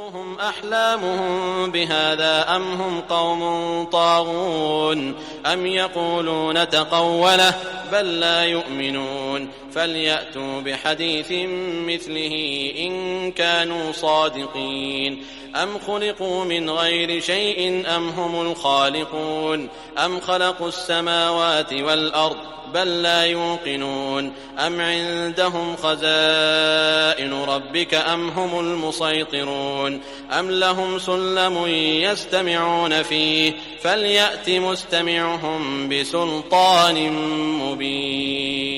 أتأتيهم أحلامهم بهذا أم هم قوم طاغون أم يقولون تقوله بل لا يؤمنون فليأتوا بحديث مثله إن كانوا صادقين أم خلقوا من غير شيء أم هم الخالقون أم خلقوا السماوات والأرض بل لا يوقنون أم عندهم خزائن ربك أم هم المسيطرون أم لهم سلم يستمعون فيه فليأت مستمعهم بسلطان مبين.